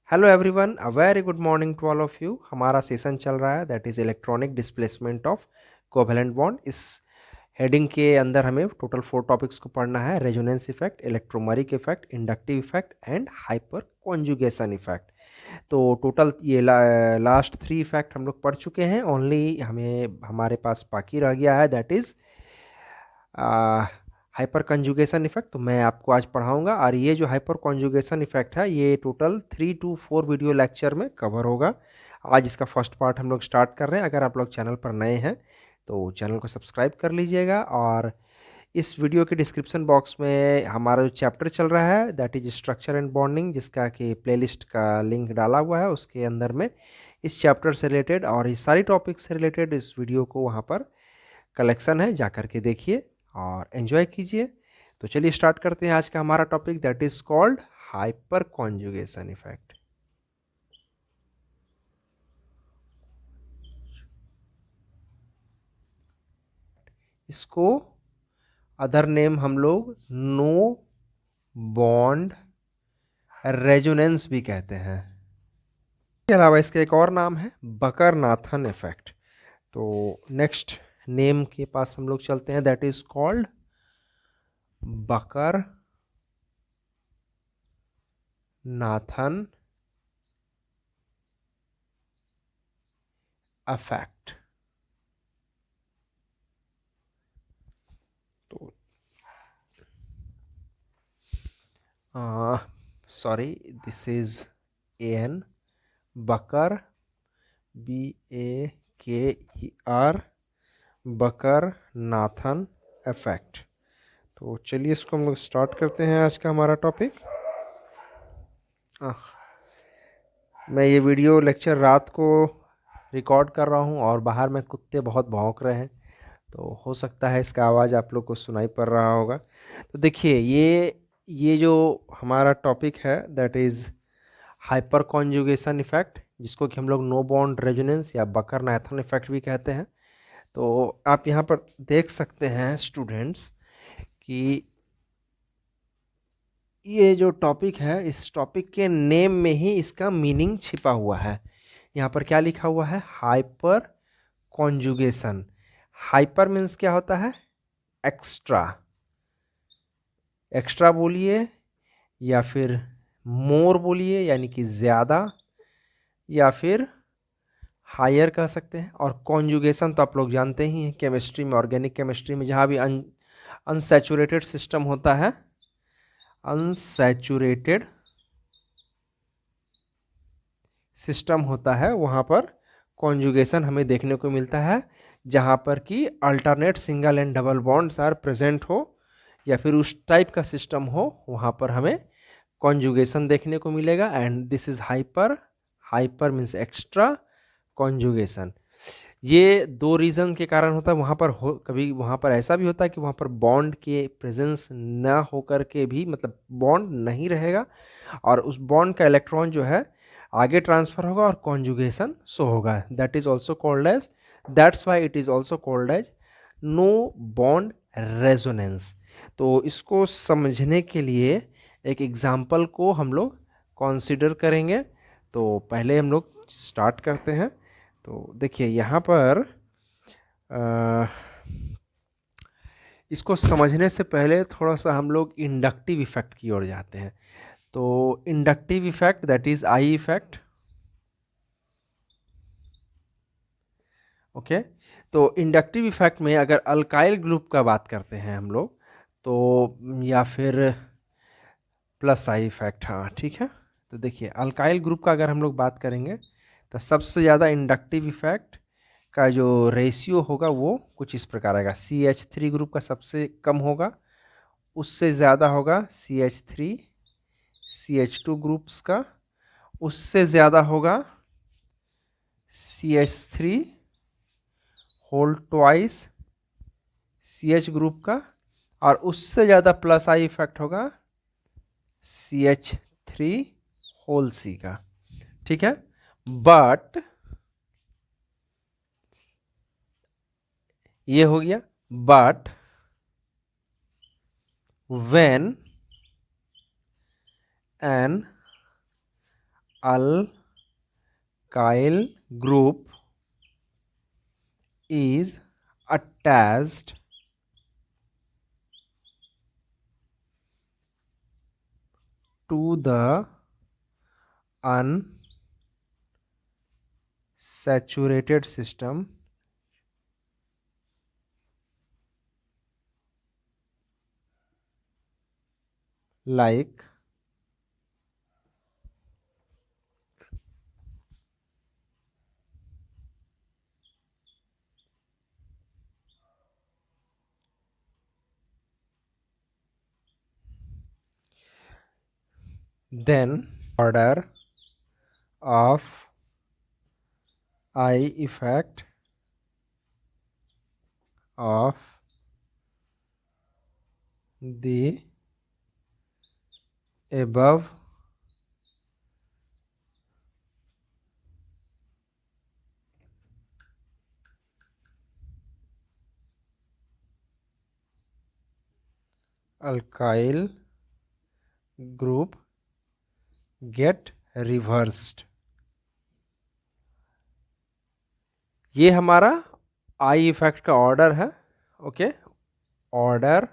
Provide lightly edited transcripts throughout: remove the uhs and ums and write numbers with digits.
Hello everyone, a very good morning to all of you. हमारा session चल रहा है that is electronic displacement of covalent bond. इस heading के अंदर हमें टोटल 4 टॉपिक्स को पढ़ना है: resonance effect, electromeric effect, inductive effect and hyperconjugation effect. तो टोटल ये लास्ट 3 इफेक्ट हम लोग पढ़ चुके हैं। ओनली हमें हमारे पास बाकी रह गया है that is hyper conjugation effect. तो मैं आपको आज पढ़ाऊंगा, और ये जो हाइपर कंजुगेशन इफेक्ट है ये टोटल 3 to 4 वीडियो लेक्चर में कवर होगा। आज इसका फर्स्ट पार्ट हम लोग स्टार्ट कर रहे हैं। अगर आप लोग चैनल पर नए हैं तो चैनल को सब्सक्राइब कर लीजिएगा, और इस वीडियो के डिस्क्रिप्शन बॉक्स में हमारा जो चैप्टर चल रहा है that is structure and bonding, जिसका कि प्लेलिस्ट का लिंक डाला हुआ है, उसके अंदर में इस चैप्टर से रिलेटेड और इस सारी टॉपिक से रिलेटेड इस वीडियो को वहाँ पर कलेक्शन है, जा कर के देखिए और एंजॉय कीजिए। तो चलिए स्टार्ट करते हैं आज का हमारा topic that is called hyper conjugation effect. इसको अदर नेम हम लोग नो बॉन्ड रेजोनेंस भी कहते हैं। इसके अलावा इसका एक और नाम है बकर नाथन इफेक्ट। तो नेक्स्ट नेम के पास हम लोग चलते हैं that is called Baker Nathan effect. तो sorry, this is an Baker, BAKER, Baker Nathan effect. तो चलिए इसको हम लोग स्टार्ट करते हैं आज का हमारा टॉपिक। मैं ये वीडियो लेक्चर रात को रिकॉर्ड कर रहा हूँ और बाहर में कुत्ते बहुत भौंक रहे हैं, तो हो सकता है इसका आवाज़ आप लोग को सुनाई पड़ रहा होगा। तो देखिए ये जो हमारा टॉपिक है that is hyper conjugation effect, जिसको कि हम लोग नो बॉन्ड रेजोनेंस या बकर नाथन इफेक्ट भी कहते हैं। तो आप यहाँ पर देख सकते हैं स्टूडेंट्स कि ये जो टॉपिक है, इस टॉपिक के नेम में ही इसका मीनिंग छिपा हुआ है। यहाँ पर क्या लिखा हुआ है? Hyper conjugation. हाइपर मीन्स क्या होता है? एक्स्ट्रा। एक्स्ट्रा बोलिए या फिर मोर बोलिए, यानी कि ज़्यादा, या फिर हायर कह सकते हैं। और कॉन्जुगेशन तो आप लोग जानते ही हैं, केमिस्ट्री में, ऑर्गेनिक केमिस्ट्री में जहाँ भी अनसैचुरेटेड सिस्टम होता है, अनसैचुरेटेड सिस्टम होता है, वहाँ पर कॉन्जुगेशन हमें देखने को मिलता है। जहाँ पर कि alternate single and double bonds are present हो, या फिर उस टाइप का सिस्टम हो, वहाँ पर हमें कॉन्जुगेशन देखने को मिलेगा। And this is hyper. Hyper means extra, conjugation. ये 2 रीज़न के कारण होता है। वहाँ पर कभी वहाँ पर ऐसा भी होता है कि वहाँ पर बॉन्ड के प्रेजेंस ना होकर के भी, मतलब बॉन्ड नहीं रहेगा और उस बॉन्ड का इलेक्ट्रॉन जो है आगे ट्रांसफ़र होगा और कॉन्जुगेशन शो होगा। That is also called as, that's why it is also called as no bond resonance. तो इसको समझने के लिए एक एग्जाम्पल को हम लोग कंसिडर करेंगे। तो पहले हम लोग स्टार्ट करते हैं। तो देखिए यहाँ पर इसको समझने से पहले थोड़ा सा हम लोग इंडक्टिव इफेक्ट की ओर जाते हैं। तो inductive effect that is I effect. Okay, तो इंडक्टिव इफेक्ट में अगर अल्काइल ग्रुप का बात करते हैं हम लोग, तो या फिर प्लस आई इफेक्ट, हाँ ठीक है। तो देखिए अल्काइल ग्रुप का अगर हम लोग बात करेंगे तो सबसे ज़्यादा इंडक्टिव इफेक्ट का जो रेशियो होगा वो कुछ इस प्रकार आएगा। CH3 ग्रुप का सबसे कम होगा, उससे ज़्यादा होगा CH3, CH2 ग्रुप्स का, उससे ज़्यादा होगा CH3 whole twice CH group का, और उससे ज़्यादा प्लस आई इफेक्ट होगा CH3 होल C का। ठीक है, बट ये हो गया। but when an alkyl group is attached to the unsaturated system, like then order of I effect of the above alkyl group get reversed. ये हमारा I effect का ऑर्डर है. Okay, order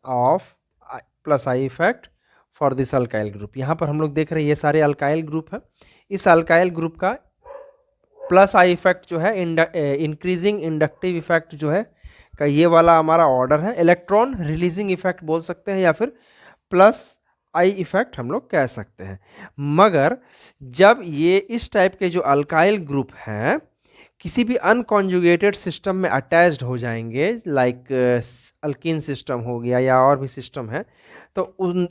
of plus I effect for this alkyl group. यहाँ पर हम लोग देख रहे हैं ये सारे अल्काइल ग्रुप है. इस अल्काइल ग्रुप का प्लस आई इफेक्ट जो है इंक्रीजिंग इंडक्टिव इफेक्ट जो है का ये वाला हमारा ऑर्डर है. इलेक्ट्रॉन रिलीजिंग इफेक्ट बोल सकते हैं या फिर प्लस आई इफेक्ट हम लोग कह सकते हैं. मगर जब ये इस टाइप के जो अल्काइल ग्रुप हैं किसी भी अनकॉन्जुगेटेड सिस्टम में अटैच्ड हो जाएंगे, लाइक अल्कीन सिस्टम हो गया या और भी सिस्टम है, तो उन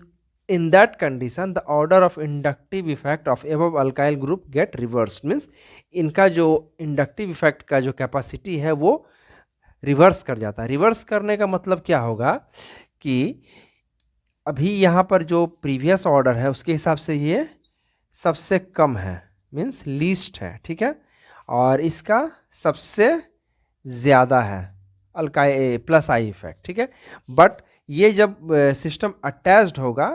in that condition the order of inductive effect of above alkyl group get reversed. Means इनका जो इंडक्टिव इफेक्ट का जो कैपेसिटी है वो रिवर्स कर जाता है. रिवर्स करने का मतलब क्या होगा कि अभी यहाँ पर जो प्रीवियस ऑर्डर है उसके हिसाब से ये सबसे कम है, मीन्स लीस्ट है. ठीक है, और इसका सबसे ज़्यादा है अल्काइल प्लस आई इफेक्ट. ठीक है, बट ये जब सिस्टम अटैच्ड होगा,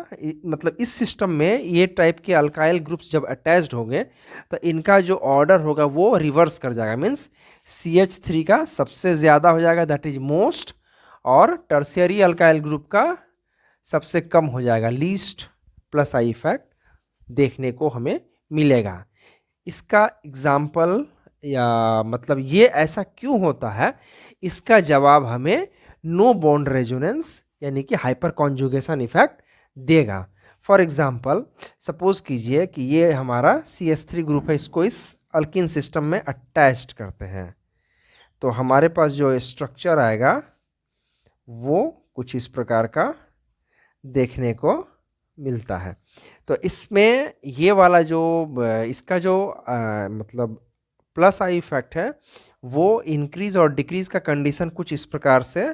मतलब इस सिस्टम में ये टाइप के अल्काइल ग्रुप्स जब अटैच्ड होंगे तो इनका जो ऑर्डर होगा वो रिवर्स कर जाएगा. मीन्स CH3 का सबसे ज़्यादा हो जाएगा, दैट इज मोस्ट, और टर्शियरी अल्काइल ग्रुप का सबसे कम हो जाएगा, लीस्ट प्लस आई इफेक्ट देखने को हमें मिलेगा. इसका एग्जाम्पल या मतलब ये ऐसा क्यों होता है, इसका जवाब हमें नो बॉन्ड रेजोनेंस यानी कि हाइपर कॉन्जुगेशन इफेक्ट देगा. फॉर एग्जाम्पल सपोज कीजिए कि ये हमारा CH3 ग्रुप है, इसको इस अल्किन सिस्टम में अटैच्ड करते हैं, तो हमारे पास जो स्ट्रक्चर आएगा वो कुछ इस प्रकार का देखने को मिलता है. तो इसमें ये वाला जो इसका जो मतलब प्लस आई इफेक्ट है वो इंक्रीज और डिक्रीज का कंडीशन कुछ इस प्रकार से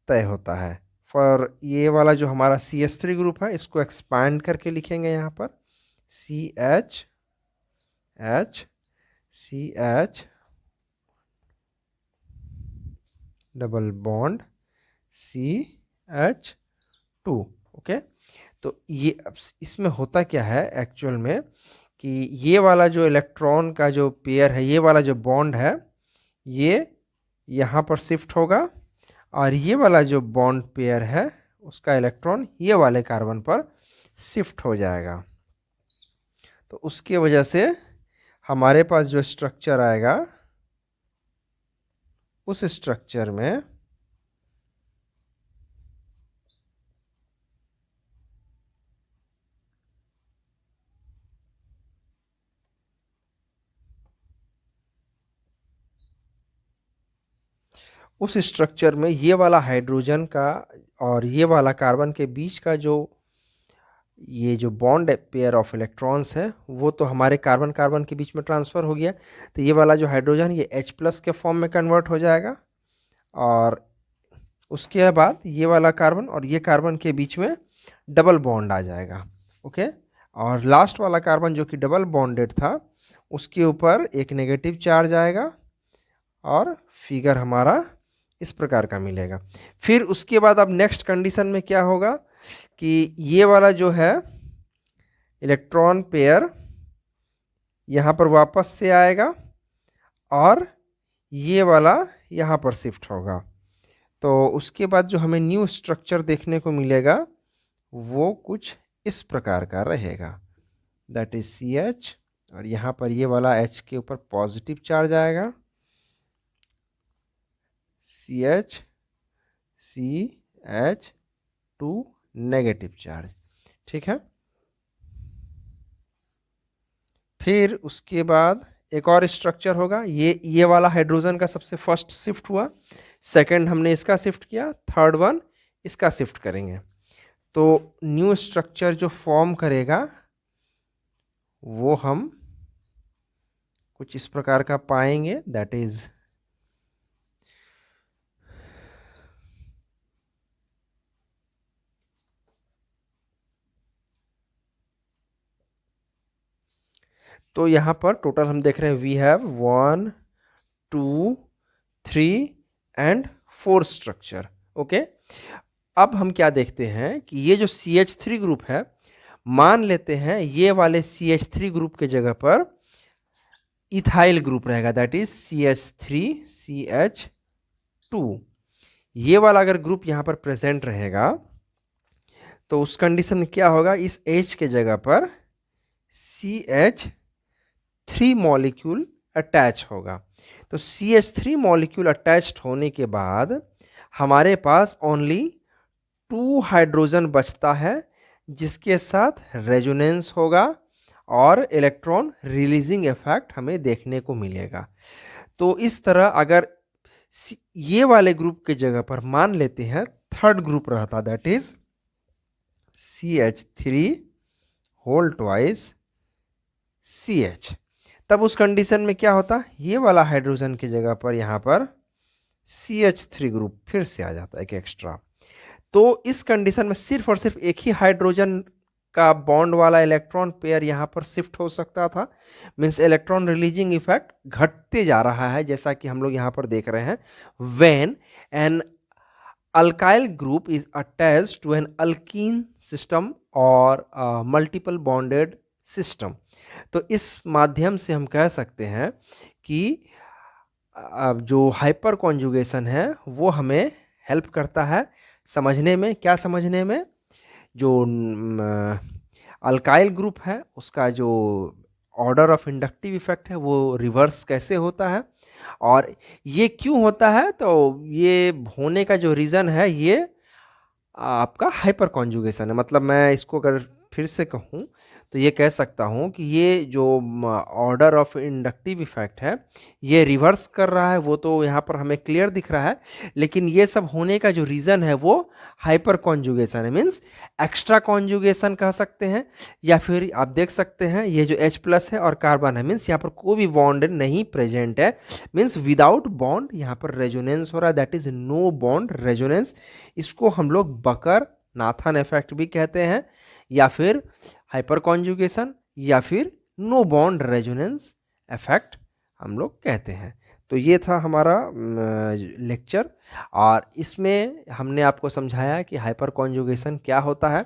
तय होता है. फॉर ये वाला जो हमारा CH3 ग्रुप है इसको एक्सपैंड करके लिखेंगे यहाँ पर CH double bond CH2. Okay, तो ये इसमें होता क्या है एक्चुअल में कि ये वाला जो इलेक्ट्रॉन का जो पेयर है, ये वाला जो बॉन्ड है ये यहाँ पर शिफ्ट होगा, और ये वाला जो बॉन्ड पेयर है उसका इलेक्ट्रॉन ये वाले कार्बन पर शिफ्ट हो जाएगा. तो उसके वजह से हमारे पास जो स्ट्रक्चर आएगा उस स्ट्रक्चर में उस स्ट्रक्चर में ये वाला हाइड्रोजन का और ये वाला कार्बन के बीच का जो ये जो बॉन्ड पेयर ऑफ इलेक्ट्रॉन्स है वो तो हमारे कार्बन कार्बन के बीच में ट्रांसफ़र हो गया. तो ये वाला जो हाइड्रोजन ये H+ के फॉर्म में कन्वर्ट हो जाएगा, और उसके बाद ये वाला कार्बन और ये कार्बन के बीच में डबल बॉन्ड आ जाएगा. ओके, और लास्ट वाला कार्बन जो कि डबल बॉन्डेड था उसके ऊपर एक नेगेटिव चार्ज आएगा, और फिगर हमारा इस प्रकार का मिलेगा। फिर उसके बाद अब नेक्स्ट कंडीशन में क्या होगा कि ये वाला जो है इलेक्ट्रॉन पेयर यहाँ पर वापस से आएगा और ये वाला यहाँ पर शिफ्ट होगा। तो उसके बाद जो हमें न्यू स्ट्रक्चर देखने को मिलेगा वो कुछ इस प्रकार का रहेगा, दैट इज CH, और यहाँ पर ये वाला H के ऊपर पॉजिटिव चार्ज आएगा, CH CH2 नेगेटिव चार्ज, ठीक है। फिर उसके बाद एक और स्ट्रक्चर होगा, ये वाला हाइड्रोजन का सबसे फर्स्ट शिफ्ट हुआ, सेकंड हमने इसका शिफ्ट किया, थर्ड वन इसका शिफ्ट करेंगे। तो न्यू स्ट्रक्चर जो फॉर्म करेगा वो हम कुछ इस प्रकार का पाएंगे, दैट इज तो यहाँ पर टोटल हम देख रहे हैं we have 1 2 3 and 4 structure. Okay, अब हम क्या देखते हैं कि ये जो CH3 ग्रुप है, मान लेते हैं ये वाले CH3 ग्रुप के जगह पर इथाइल ग्रुप रहेगा, दैट इज CH3CH2। ये वाला अगर ग्रुप यहाँ पर प्रेजेंट रहेगा तो उस कंडीशन में क्या होगा, इस H के जगह पर CH3 मॉलिक्यूल अटैच होगा। तो CH3 मॉलिक्यूल अटैच्ड होने के बाद हमारे पास ओनली 2 हाइड्रोजन बचता है जिसके साथ रेजोनेंस होगा और इलेक्ट्रॉन रिलीजिंग इफेक्ट हमें देखने को मिलेगा। तो इस तरह अगर ये वाले ग्रुप के जगह पर मान लेते हैं थर्ड ग्रुप रहता, that is CH3 whole twice CH, तब उस कंडीशन में क्या होता, ये वाला हाइड्रोजन की जगह पर यहाँ पर CH3 ग्रुप फिर से आ जाता है एक एक्स्ट्रा। तो इस कंडीशन में सिर्फ और सिर्फ एक ही हाइड्रोजन का बॉन्ड वाला इलेक्ट्रॉन पेयर यहाँ पर शिफ्ट हो सकता था, मीन्स इलेक्ट्रॉन रिलीजिंग इफेक्ट घटते जा रहा है, जैसा कि हम लोग यहाँ पर देख रहे हैं। When an alkyl group is attached to an alkene system और मल्टीपल बॉन्डेड सिस्टम। तो इस माध्यम से हम कह सकते हैं कि जो हाइपर कॉन्जुगेशन है वो हमें हेल्प करता है समझने में। क्या समझने में, जो अल्काइल ग्रुप है उसका जो ऑर्डर ऑफ इंडक्टिव इफेक्ट है वो रिवर्स कैसे होता है, और ये क्यों होता है। तो ये होने का जो रीज़न है ये आपका हाइपर कॉन्जुगेशन है। मतलब मैं इसको अगर फिर से कहूँ तो ये कह सकता हूँ कि ये जो ऑर्डर ऑफ इंडक्टिव इफेक्ट है ये रिवर्स कर रहा है, वो तो यहाँ पर हमें क्लियर दिख रहा है, लेकिन ये सब होने का जो रीज़न है वो हाइपर कॉन्जुगेशन है, मीन्स एक्स्ट्रा कॉन्जुगेशन कह सकते हैं, या फिर आप देख सकते हैं ये जो H+ है और कार्बन है, मीन्स यहाँ पर कोई भी बॉन्ड नहीं प्रेजेंट है, मीन्स विदाउट बॉन्ड यहाँ पर रेजोनेंस हो रहा है, that is no bond resonance. इसको हम लोग बकर नाथन इफेक्ट भी कहते हैं, या फिर हाइपर कॉन्जुगेशन, या फिर नो बॉन्ड रेजोनेंस इफेक्ट हम लोग कहते हैं। तो ये था हमारा लेक्चर, और इसमें हमने आपको समझाया कि हाइपर कॉन्जुगेशन क्या होता है।